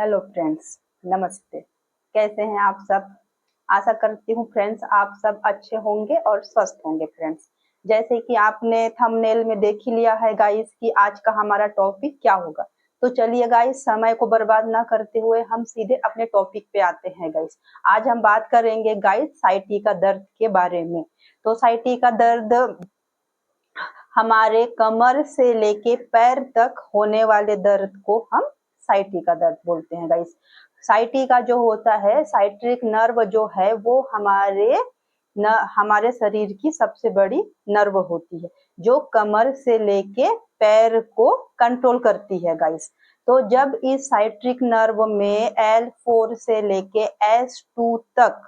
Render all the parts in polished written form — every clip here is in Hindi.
हेलो फ्रेंड्स, नमस्ते। कैसे हैं आप सब? आशा करती हूँ फ्रेंड्स आप सब अच्छे होंगे और स्वस्थ होंगे फ्रेंड्स। जैसे कि आपने थंबनेल में देख ही लिया है गाइस कि आज का हमारा टॉपिक क्या होगा। तो चलिए गाइस, समय को बर्बाद ना करते हुए हम सीधे अपने टॉपिक पे आते हैं गाइस। आज हम बात करेंगे गाइस साइटिका दर्द के बारे में। तो साइटिका दर्द हमारे कमर से लेके पैर तक होने वाले दर्द को हम साइटिका दर्द बोलते हैं गाइस। साइटिका जो होता है, साइट्रिक नर्व जो है वो हमारे शरीर की सबसे बड़ी नर्व होती है जो कमर से लेके पैर को कंट्रोल करती है गाइस। तो जब इस साइट्रिक नर्व में L4 से लेके S2 तक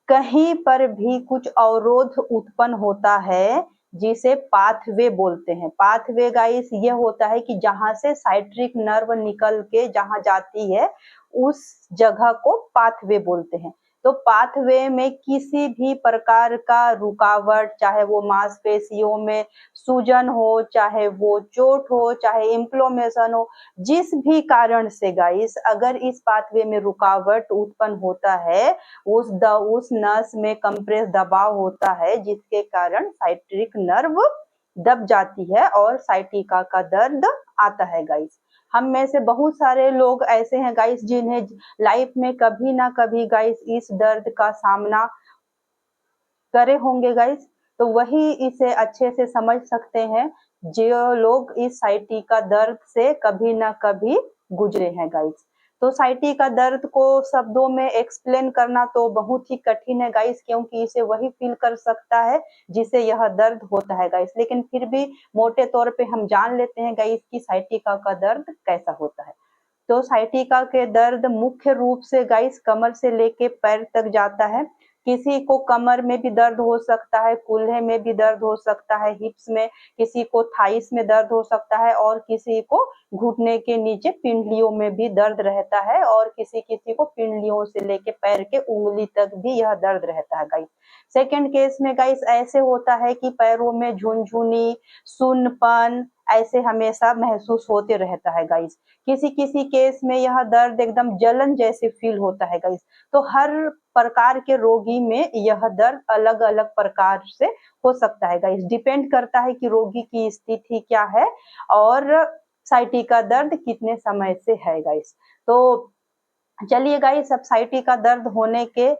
कहीं पर भी कुछ अवरोध उत्पन्न होता है जिसे पाथवे बोलते हैं। पाथवे गाइस ये होता है कि जहां से साइट्रिक नर्व निकल के जहां जाती है उस जगह को पाथवे बोलते हैं। तो पाथवे में किसी भी प्रकार का रुकावट, चाहे वो मांसपेशियों में सूजन हो, चाहे वो चोट हो, चाहे इन्फ्लेमेशन हो, जिस भी कारण से गाइस अगर इस पाथवे में रुकावट उत्पन्न होता है उस नस में कंप्रेस दबाव होता है जिसके कारण साइट्रिक नर्व दब जाती है और साइटिका का दर्द आता है गाइस। हम में से बहुत सारे लोग ऐसे हैं गाइस जिन्हें लाइफ में कभी ना कभी गाइस इस दर्द का सामना करे होंगे गाइस। तो वही इसे अच्छे से समझ सकते हैं जो लोग इस साइटिका दर्द से कभी ना कभी गुजरे हैं गाइस। तो साइटिका दर्द को शब्दों में एक्सप्लेन करना तो बहुत ही कठिन है गाइस, क्योंकि इसे वही फील कर सकता है जिसे यह दर्द होता है गाइस। लेकिन फिर भी मोटे तौर पे हम जान लेते हैं गाइस कि साइटिका का दर्द कैसा होता है। तो साइटिका के दर्द मुख्य रूप से गाइस कमर से लेके पैर तक जाता है। किसी को कमर में भी दर्द हो सकता है, कूल्हे में भी दर्द हो सकता है, हिप्स में, किसी को थाइस में दर्द हो सकता है और किसी को घुटने के नीचे पिंडलियों में भी दर्द रहता है और किसी किसी को पिंडलियों से लेके पैर के उंगली तक भी यह दर्द रहता है गाइस। सेकेंड केस में गाइस ऐसे होता है कि पैरों में झुनझुनी, सुन्नपन ऐसे हमेशा महसूस होते रहता है गाइस। किसी किसी केस में यह दर्द एकदम जलन जैसे फील होता है गाइस। तो हर प्रकार के रोगी में यह दर्द अलग अलग प्रकार से हो सकता है गाइस। डिपेंड करता है कि रोगी की स्थिति क्या है और साइटिका दर्द कितने समय से है गाइस। तो चलिए गाइस, अब साइटिका दर्द होने के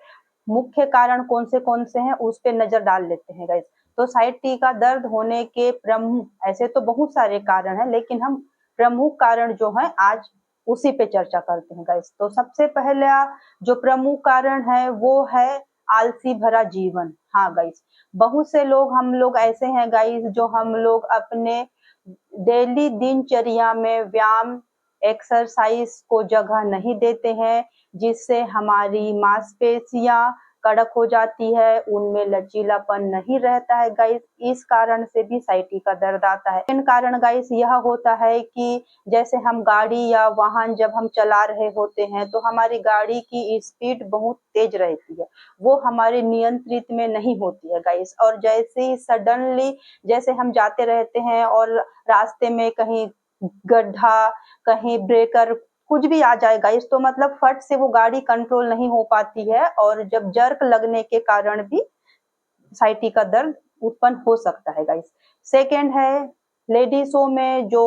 मुख्य कारण कौन से हैं उस पे नजर डाल लेते हैं गाइस। तो साइटिका दर्द होने के प्रमुख, ऐसे तो बहुत सारे कारण हैं लेकिन हम प्रमुख कारण जो है आज उसी पे चर्चा करते हैं गाइस। तो सबसे पहला जो प्रमुख कारण है वो है आलसी भरा जीवन। हाँ गाइस, बहुत से लोग, हम लोग ऐसे हैं गाइस जो हम लोग अपने डेली दिनचर्या में व्यायाम, एक्सरसाइज को जगह नहीं देते हैं जिससे हमारी मांसपेशियां कड़क हो जाती है, उनमें लचीलापन नहीं रहता है गाइस। इस कारण से भी साइटिका दर्द आता है। इन कारण गाइस यह होता है कि जैसे हम गाड़ी या वाहन जब हम चला रहे होते हैं तो हमारी गाड़ी की स्पीड बहुत तेज रहती है, वो हमारे नियंत्रित में नहीं होती है गाइस। और जैसे ही सडनली जैसे हम जाते रहते हैं और रास्ते में कहीं गड्ढा, कहीं ब्रेकर, कुछ भी आ जाए गाइस, तो मतलब फट से वो गाड़ी कंट्रोल नहीं हो पाती है और जब जर्क लगने के कारण भी साइटिका दर्द उत्पन्न हो सकता है गाइस। सेकेंड है लेडीजों में जो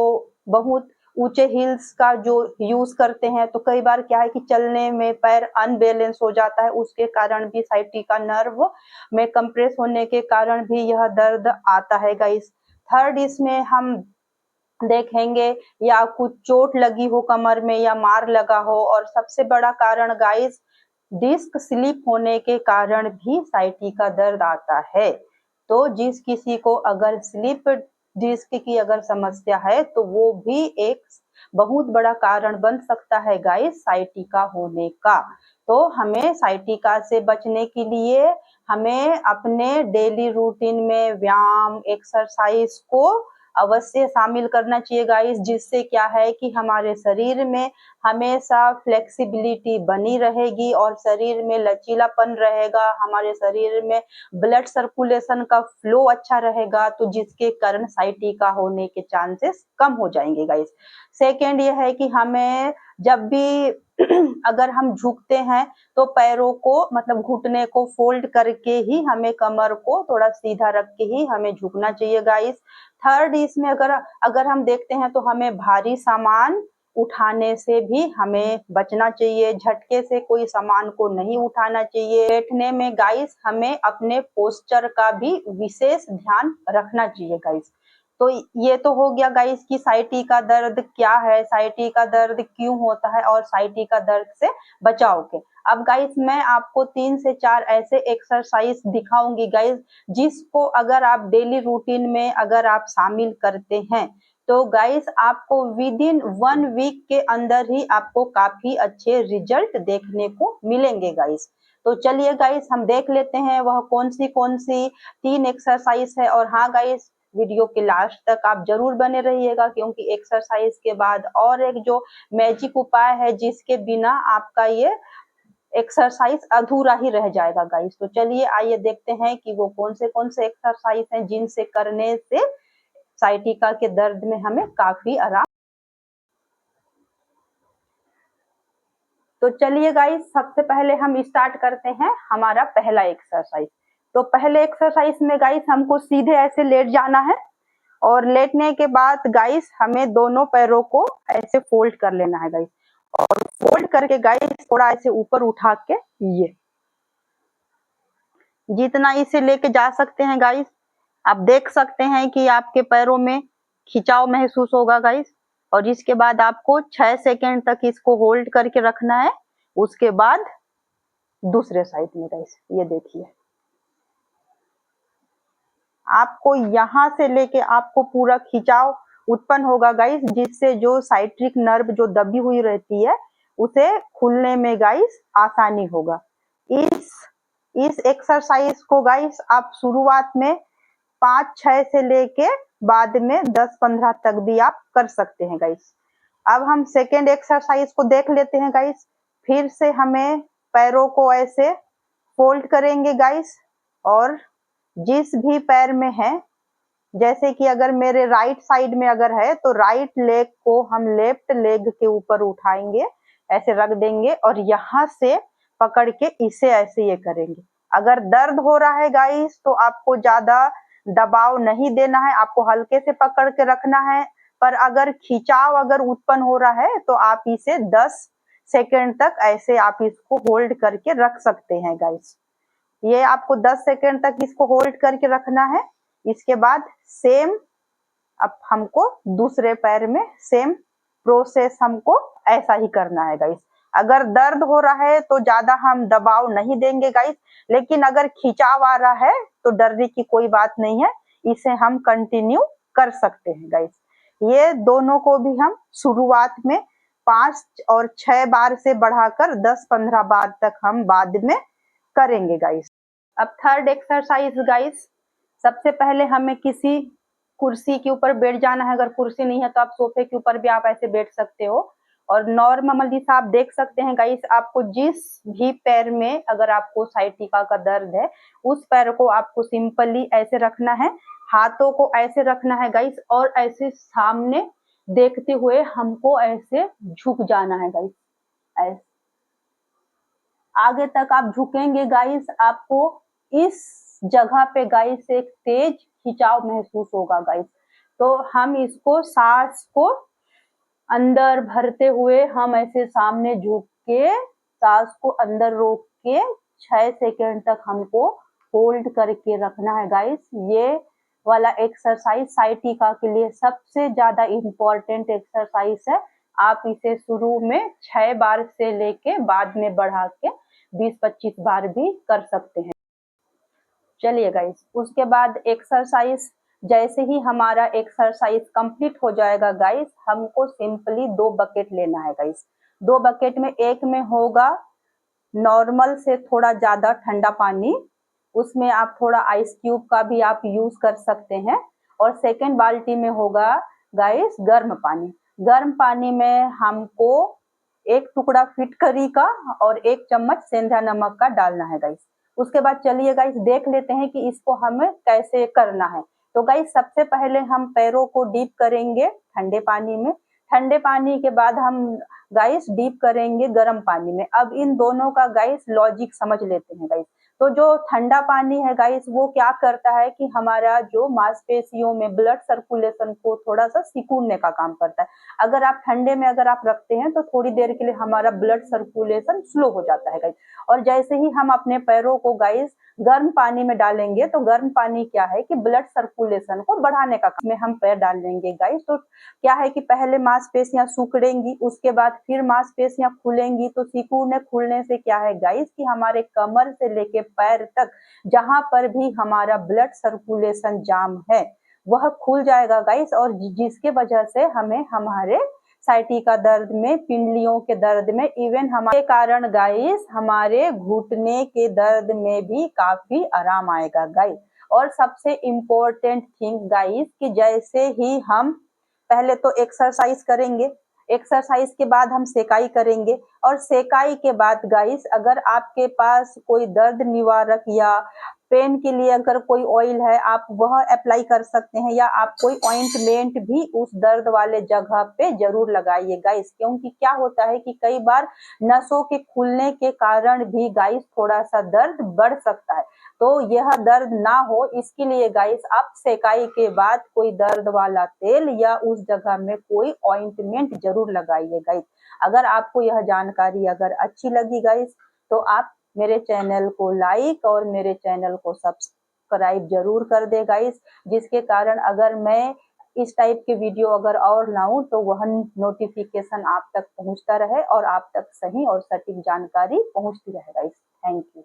बहुत ऊंचे हील्स का जो यूज करते हैं, तो कई बार क्या है कि चलने में पैर अनबैलेंस हो जाता है, उसके कारण भी साइटिका नर्व में कंप्रेस होने के कारण भी यह दर्द आता है गाइस। थर्ड, इसमें हम देखेंगे या कुछ चोट लगी हो कमर में या मार लगा हो, और सबसे बड़ा कारण गाइस डिस्क स्लिप होने के कारण भी साइटिका दर्द आता है। तो जिस किसी को अगर स्लिप डिस्क की अगर समस्या है तो वो भी एक बहुत बड़ा कारण बन सकता है गाइस साइटिका होने का। तो हमें साइटिका से बचने के लिए हमें अपने डेली रूटीन में व्यायाम, एक्सरसाइज को अवश्य शामिल करना चाहिए गाइस, जिससे क्या है कि हमारे शरीर में हमेशा फ्लेक्सिबिलिटी बनी रहेगी और शरीर में लचीलापन रहेगा, हमारे शरीर में ब्लड सर्कुलेशन का फ्लो अच्छा रहेगा, तो जिसके कारण साइटिका होने के चांसेस कम हो जाएंगे गाइस। सेकेंड ये है कि हमें जब भी अगर हम झुकते हैं तो पैरों को मतलब घुटने को फोल्ड करके ही हमें कमर को थोड़ा सीधा रख के ही हमें झुकना चाहिए गाइस। थर्ड, इसमें अगर हम देखते हैं तो हमें भारी सामान उठाने से भी हमें बचना चाहिए, झटके से कोई सामान को नहीं उठाना चाहिए। बैठने में गाइस हमें अपने पोस्चर का भी विशेष ध्यान रखना चाहिए गाइस। तो ये तो हो गया गाइस कि साइटिका दर्द क्या है, साइटिका दर्द क्यों होता है और साइटिका दर्द से बचाव के। अब गाइस मैं आपको 3 से 4 ऐसे एक्सरसाइज दिखाऊंगी गाइस, जिसको अगर आप डेली रूटीन में अगर आप शामिल करते हैं तो गाइस आपको विद इन 1 वीक के अंदर ही आपको काफी अच्छे रिजल्ट देखने को मिलेंगे गाइस। तो चलिए गाइस हम देख लेते हैं वह कौन सी 3 एक्सरसाइज है। और हाँ गाइस, वीडियो के लास्ट तक आप जरूर बने रहिएगा, क्योंकि एक्सरसाइज के बाद और एक जो मैजिक उपाय है जिसके बिना आपका ये एक्सरसाइज अधूरा ही रह जाएगा गाइस। तो चलिए आइए देखते हैं कि वो कौन से एक्सरसाइज हैं जिनसे करने से साइटिका के दर्द में हमें काफी आराम। तो चलिए गाइस सबसे पहले हम स्टार्ट करते हैं हमारा पहला एक्सरसाइज। तो पहले एक्सरसाइज में गाइस हमको सीधे ऐसे लेट जाना है और लेटने के बाद गाइस हमें दोनों पैरों को ऐसे फोल्ड कर लेना है गाइस। और फोल्ड करके गाइस थोड़ा ऐसे ऊपर उठा के ये जितना इसे लेके जा सकते हैं गाइस। आप देख सकते हैं कि आपके पैरों में खिंचाव महसूस होगा गाइस। और इसके बाद आपको 6 सेकेंड तक इसको होल्ड करके रखना है। उसके बाद दूसरे साइड में गाइस ये देखिए, आपको यहाँ से लेके आपको पूरा खिंचाव उत्पन्न होगा गाइस, जिससे जो साइट्रिक नर्व जो दबी हुई रहती है उसे खुलने में गाइस आसानी होगा। इस एक्सरसाइज को गाइस आप शुरुआत में 5-6 से लेके बाद में 10-15 तक भी आप कर सकते हैं गाइस। अब हम सेकेंड एक्सरसाइज को देख लेते हैं गाइस। फिर से हमें पैरों को ऐसे फोल्ड करेंगे गाइस, और जिस भी पैर में है, जैसे कि अगर मेरे राइट साइड में अगर है तो राइट लेग को हम लेफ्ट लेग के ऊपर उठाएंगे, ऐसे रख देंगे और यहाँ से पकड़ के इसे ऐसे ये करेंगे। अगर दर्द हो रहा है गाइस तो आपको ज्यादा दबाव नहीं देना है, आपको हल्के से पकड़ के रखना है। पर अगर खिंचाव अगर उत्पन्न हो रहा है तो आप इसे 10 सेकेंड तक ऐसे आप इसको होल्ड करके रख सकते हैं गाइस। ये आपको 10 सेकेंड तक इसको होल्ड करके रखना है। इसके बाद सेम अब हमको दूसरे पैर में सेम प्रोसेस हमको ऐसा ही करना है गाइस। अगर दर्द हो रहा है तो ज्यादा हम दबाव नहीं देंगे गाइस, लेकिन अगर खिंचाव आ रहा है तो डरने की कोई बात नहीं है, इसे हम कंटिन्यू कर सकते हैं गाइस। ये दोनों को भी हम शुरुआत में 5 और 6 बार से बढ़ाकर 10-15 बार तक हम बाद में करेंगे गाइस। अब थर्ड एक्सरसाइज गाइस, सबसे पहले हमें किसी कुर्सी के ऊपर बैठ जाना है। अगर कुर्सी नहीं है तो आप सोफे के ऊपर भी आप ऐसे बैठ सकते हो। और नॉर्मली आप देख सकते हैं गाइस, आपको जिस भी पैर में अगर आपको साइटिका का दर्द है उस पैर को आपको सिंपली ऐसे रखना है, हाथों को ऐसे रखना है गाइस, और ऐसे सामने देखते हुए हमको ऐसे झुक जाना है गाइस। ऐसे आगे तक आप झुकेंगे गाइस, आपको इस जगह पे गाइस एक तेज खिंचाव महसूस होगा गाइस। तो हम इसको सांस को अंदर भरते हुए हम ऐसे सामने झुक के सांस को अंदर रोक के 6 सेकेंड तक हमको होल्ड करके रखना है गाइस। ये वाला एक्सरसाइज साइटिका के लिए सबसे ज्यादा इम्पोर्टेंट एक्सरसाइज है। आप इसे शुरू में 6 बार से लेके बाद में बढ़ा के 20-25 बार भी कर सकते हैं। चलिए गाइस, उसके बाद एक्सरसाइज जैसे ही हमारा एक्सरसाइज कंप्लीट हो जाएगा गाइस, हमको सिंपली 2 बकेट लेना है गाइस। 2 बकेट में एक में होगा नॉर्मल से थोड़ा ज्यादा ठंडा पानी, उसमें आप थोड़ा आइस क्यूब का भी आप यूज कर सकते हैं। और सेकेंड बाल्टी में होगा गाइस गर्म पानी। गर्म पानी में हमको 1 टुकड़ा फिटकरी का और 1 चम्मच सेंधा नमक का डालना है गाइस। उसके बाद चलिए गाइस देख लेते हैं कि इसको हमें कैसे करना है। तो गाइस सबसे पहले हम पैरों को डीप करेंगे ठंडे पानी में। ठंडे पानी के बाद हम गाइस डीप करेंगे गर्म पानी में। अब इन दोनों का गाइस लॉजिक समझ लेते हैं गाइस। तो जो ठंडा पानी है गाइस वो क्या करता है कि हमारा जो मांसपेशियों में ब्लड सर्कुलेशन को थोड़ा सा सिकुड़ने का काम करता है। अगर आप ठंडे में अगर आप रखते हैं तो थोड़ी देर के लिए हमारा ब्लड सर्कुलेशन स्लो हो जाता है गाइस। और जैसे ही हम अपने पैरों को गाइस गर्म पानी में डालेंगे तो गर्म पानी क्या है कि ब्लड सर्कुलेशन को बढ़ाने का काम में हम पैर डालेंगे गाइस। तो क्या है कि पहले मांसपेशियां सिकुड़ेंगी, उसके बाद फिर मांसपेशियां खुलेंगी। तो सिकुड़ने खुलने से क्या है गाइस कि हमारे कमर से लेके पैर तक जहां पर भी हमारा ब्लड सर्कुलेशन जाम है वह खुल जाएगा गाइस। और जिसके वजह से हमें हमारे साइटिका दर्द में, पिंडलियों के दर्द में, इवन हमारे कारण गाइस हमारे घुटने के दर्द में भी काफी आराम आएगा गाइस। और सबसे इम्पोर्टेंट थिंग गाइस कि जैसे ही हम पहले तो एक्सरसाइज करेंगे, एक्सरसाइज के बाद हम सेकाई करेंगे, और सेकाई के बाद गाइस अगर आपके पास कोई दर्द निवारक या पेन के लिए अगर कोई ऑयल है आप वह अप्लाई कर सकते हैं, या आप कोई ऑइंटमेंट भी उस दर्द वाले जगह पे जरूर लगाइए गाइस। क्योंकि क्या होता है कि कई बार नसों के खुलने के कारण भी गाइस थोड़ा सा दर्द बढ़ सकता है। तो यह दर्द ना हो इसके लिए गाइस आप सेकाई के बाद कोई दर्द वाला तेल या उस जगह में कोई ऑइंटमेंट जरूर लगाइए गाइस। अगर आपको यह जानकारी अगर अच्छी लगी गाइस तो आप मेरे चैनल को लाइक और मेरे चैनल को सब्सक्राइब जरूर कर दे गाइस, जिसके कारण अगर मैं इस टाइप के वीडियो अगर और लाऊं तो वह नोटिफिकेशन आप तक पहुंचता रहे और आप तक सही और सटीक जानकारी पहुंचती रहे गाइस। Thank you.